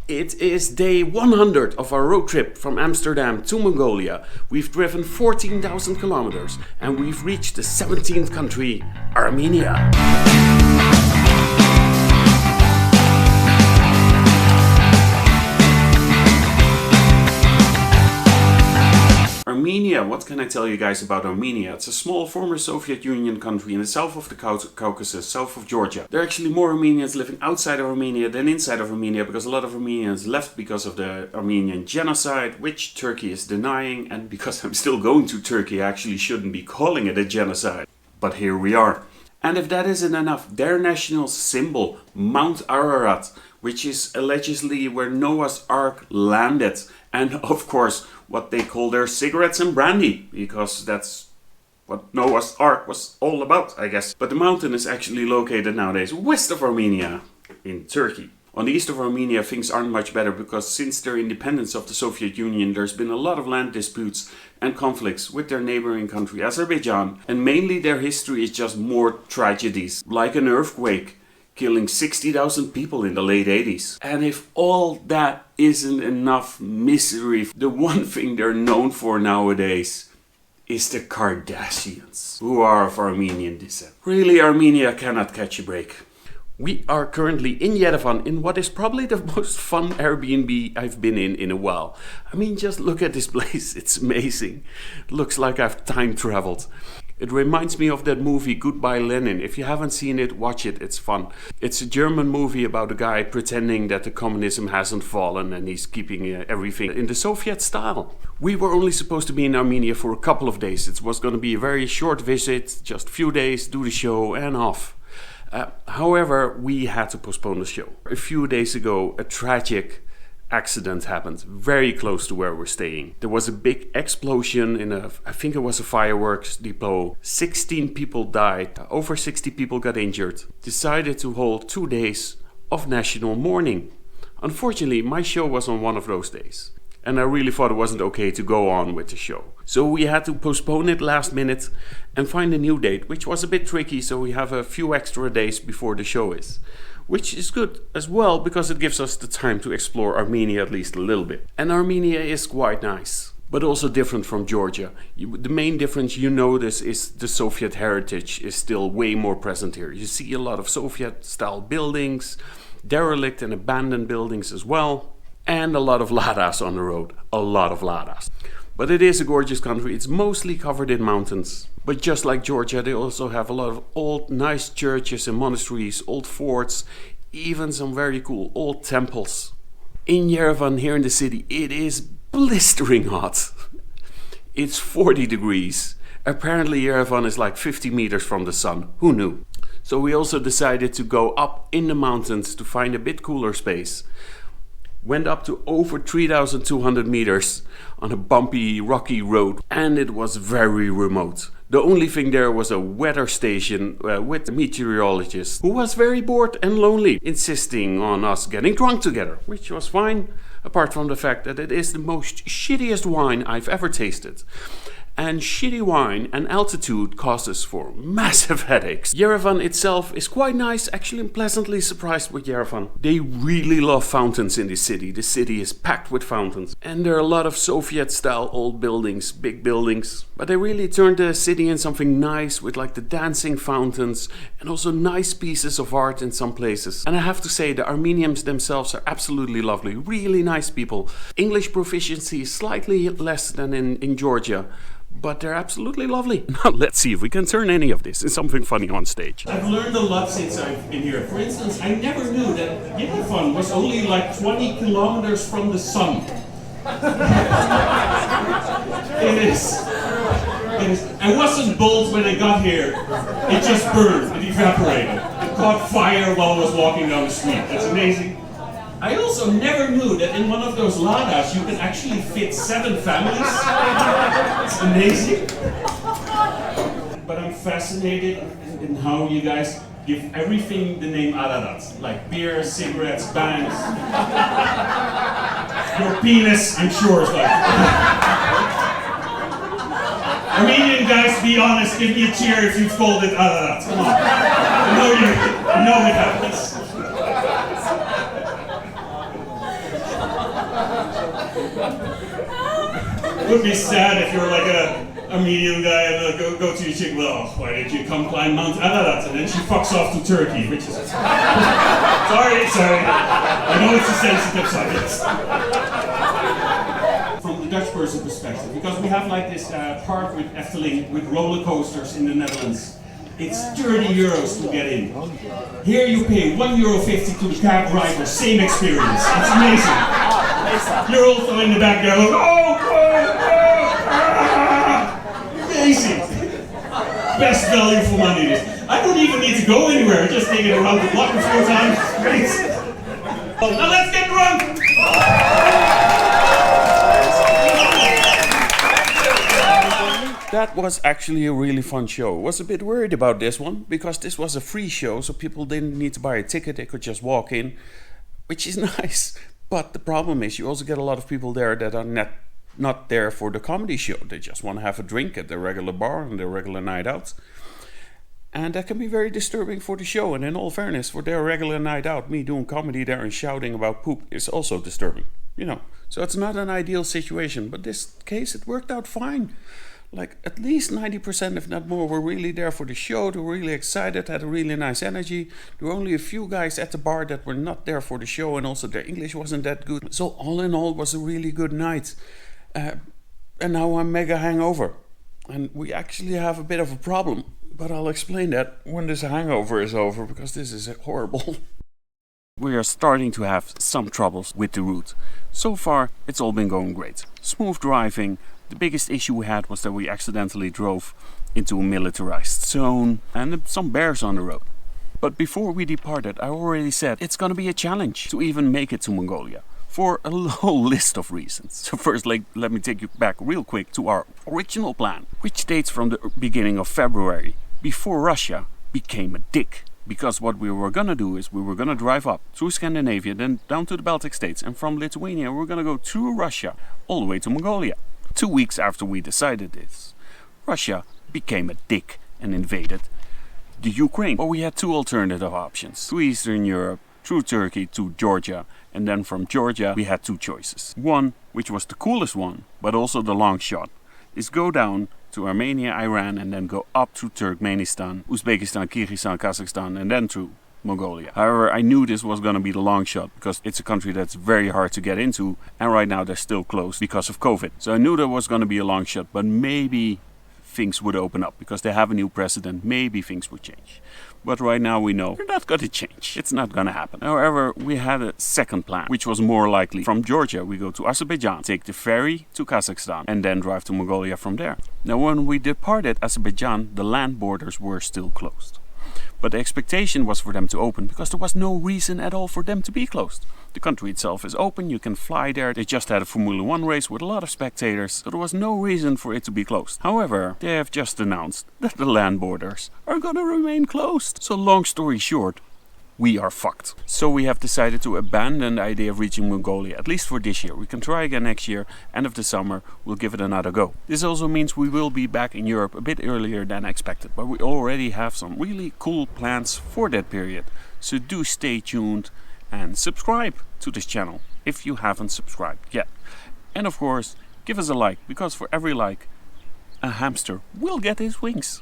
It is day 100 of our road trip from Amsterdam to Mongolia. We've driven 14,000 kilometers and we've reached the 17th country, Armenia. Armenia, what can I tell you guys about Armenia? It's a small former Soviet Union country in the south of the Caucasus, south of Georgia. There are actually more Armenians living outside of Armenia than inside of Armenia because a lot of Armenians left because of the Armenian genocide, which Turkey is denying, and because I'm still going to Turkey, I actually shouldn't be calling it a genocide. But here we are. And if that isn't enough, their national symbol, Mount Ararat, which is allegedly where Noah's Ark landed, and of course what they call their cigarettes and brandy, because that's what Noah's Ark was all about, I guess. But the mountain is actually located nowadays west of Armenia, in Turkey. On the east of Armenia, things aren't much better because since their independence of the Soviet Union, there's been a lot of land disputes and conflicts with their neighboring country, Azerbaijan. And mainly their history is just more tragedies, like an earthquake, killing 60,000 people in the late 80s. And if all that isn't enough misery, the one thing they're known for nowadays is the Kardashians, who are of Armenian descent. Really, Armenia cannot catch a break. We are currently in Yerevan in what is probably the most fun Airbnb I've been in a while. I mean, just look at this place, it's amazing. It looks like I've time traveled. It reminds me of that movie Goodbye Lenin. If you haven't seen it, watch it, it's fun. It's a German movie about a guy pretending that the communism hasn't fallen and he's keeping everything in the Soviet style. We were only supposed to be in Armenia for a couple of days. It was going to be a very short visit, just a few days, do the show and off. However, we had to postpone the show. A few days ago, a tragic accident happened very close to where we're staying. There was a big explosion I think it was a fireworks depot. 16 people died, over 60 people got injured. Decided to hold 2 days of national mourning. Unfortunately, my show was on one of those days. And I really thought it wasn't okay to go on with the show. So we had to postpone it last minute and find a new date, which was a bit tricky, so we have a few extra days before the show is. Which is good as well, because it gives us the time to explore Armenia at least a little bit. And Armenia is quite nice, but also different from Georgia. The main difference you notice is the Soviet heritage is still way more present here. You see a lot of Soviet-style buildings, derelict and abandoned buildings as well. And a lot of Ladas on the road, a lot of Ladas. But it is a gorgeous country, it's mostly covered in mountains. But just like Georgia, they also have a lot of old nice churches and monasteries, old forts, even some very cool old temples. In Yerevan, here in the city, it is blistering hot. It's 40 degrees. Apparently Yerevan is like 50 meters from the sun, who knew? So we also decided to go up in the mountains to find a bit cooler space. Went up to over 3,200 meters on a bumpy, rocky road, and it was very remote. The only thing there was a weather station with a meteorologist who was very bored and lonely, insisting on us getting drunk together, which was fine, apart from the fact that it is the most shittiest wine I've ever tasted. And shitty wine and altitude causes for massive headaches. Yerevan itself is quite nice, actually I'm pleasantly surprised with Yerevan. They really love fountains in this city. The city is packed with fountains. And there are a lot of Soviet-style old buildings, big buildings. But they really turned the city in something nice with like the dancing fountains and also nice pieces of art in some places. And I have to say the Armenians themselves are absolutely lovely, really nice people. English proficiency is slightly less than in Georgia. But they're absolutely lovely. Now let's see if we can turn any of this into something funny on stage. I've learned a lot since I've been here. For instance, I never knew that Yerevan was only like 20 kilometers from the sun. It is. I wasn't bold when I got here. It just burned. It evaporated. It caught fire while I was walking down the street. That's amazing. I also never knew that in one of those Ladas you can actually fit 7 families. It's amazing. But I'm fascinated in how you guys give everything the name Ararat. Like beer, cigarettes, bangs. Your penis, I'm sure, is like... Armenian guys, be honest, give me a cheer if you've called it Ararat. Come on. I know it happens. It would be sad if you're like a Armenian guy and go to your chick, well, why did you come climb Mount Ladas? And then she fucks off to Turkey, which is... sorry. I know it's a sensitive subject. From the Dutch person perspective, because we have like this park with Efteling with roller coasters in the Netherlands. It's 30 euros to get in. Here you pay €1.50 to the cab driver, same experience. It's amazing. You're also in the back there like, amazing. Best value for money. I don't even need to go anywhere, just take it around the block a few times. Great. Now let's get drunk! That was actually a really fun show. I was a bit worried about this one, because this was a free show, so people didn't need to buy a ticket, they could just walk in, which is nice. But the problem is you also get a lot of people there that are not there for the comedy show. They just want to have a drink at their regular bar and their regular night out. And that can be very disturbing for the show. And in all fairness, for their regular night out, me doing comedy there and shouting about poop is also disturbing. You know, so it's not an ideal situation. But this case, it worked out fine. Like at least 90%, if not more, were really there for the show. They were really excited, had a really nice energy. There were only a few guys at the bar that were not there for the show, and also their English wasn't that good. So all in all, it was a really good night. And now I'm mega hangover. And we actually have a bit of a problem. But I'll explain that when this hangover is over, because this is horrible. We are starting to have some troubles with the route. So far, it's all been going great. Smooth driving. The biggest issue we had was that we accidentally drove into a militarized zone and some bears on the road. But before we departed, I already said it's gonna be a challenge to even make it to Mongolia. For a whole list of reasons. So first, let me take you back real quick to our original plan, which dates from the beginning of February, before Russia became a dick. Because what we were gonna do is we were gonna drive up through Scandinavia, then down to the Baltic states, and from Lithuania we're gonna go through Russia all the way to Mongolia. 2 weeks after we decided this, Russia became a dick and invaded the Ukraine. But we had two alternative options. Through Eastern Europe, through Turkey to Georgia, and then from Georgia we had two choices. One, which was the coolest one, but also the long shot, is go down to Armenia, Iran, and then go up through Turkmenistan, Uzbekistan, Kyrgyzstan, Kazakhstan, and then through Mongolia. However, I knew this was going to be the long shot because it's a country that's very hard to get into, and right now they're still closed because of COVID. So I knew there was going to be a long shot, but maybe things would open up because they have a new president. Maybe things would change. But right now we know they're not going to change. It's not going to happen. However, we had a second plan, which was more likely. From Georgia, we go to Azerbaijan, take the ferry to Kazakhstan, and then drive to Mongolia from there. Now, when we departed Azerbaijan, the land borders were still closed. But the expectation was for them to open because there was no reason at all for them to be closed. The country itself is open, you can fly there. They just had a Formula 1 race with a lot of spectators, so there was no reason for it to be closed. However, they have just announced that the land borders are gonna remain closed. So long story short, we are fucked. So we have decided to abandon the idea of reaching Mongolia, at least for this year. We can try again next year, end of the summer, we'll give it another go. This also means we will be back in Europe a bit earlier than expected, but we already have some really cool plans for that period. So do stay tuned and subscribe to this channel if you haven't subscribed yet. And of course, give us a like, because for every like, a hamster will get his wings.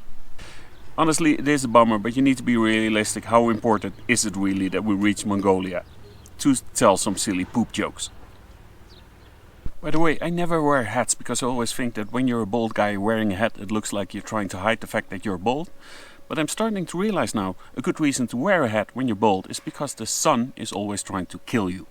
Honestly, it is a bummer, but you need to be realistic. How important is it really that we reach Mongolia to tell some silly poop jokes? By the way, I never wear hats because I always think that when you're a bald guy wearing a hat, it looks like you're trying to hide the fact that you're bald. But I'm starting to realize now, a good reason to wear a hat when you're bald is because the sun is always trying to kill you.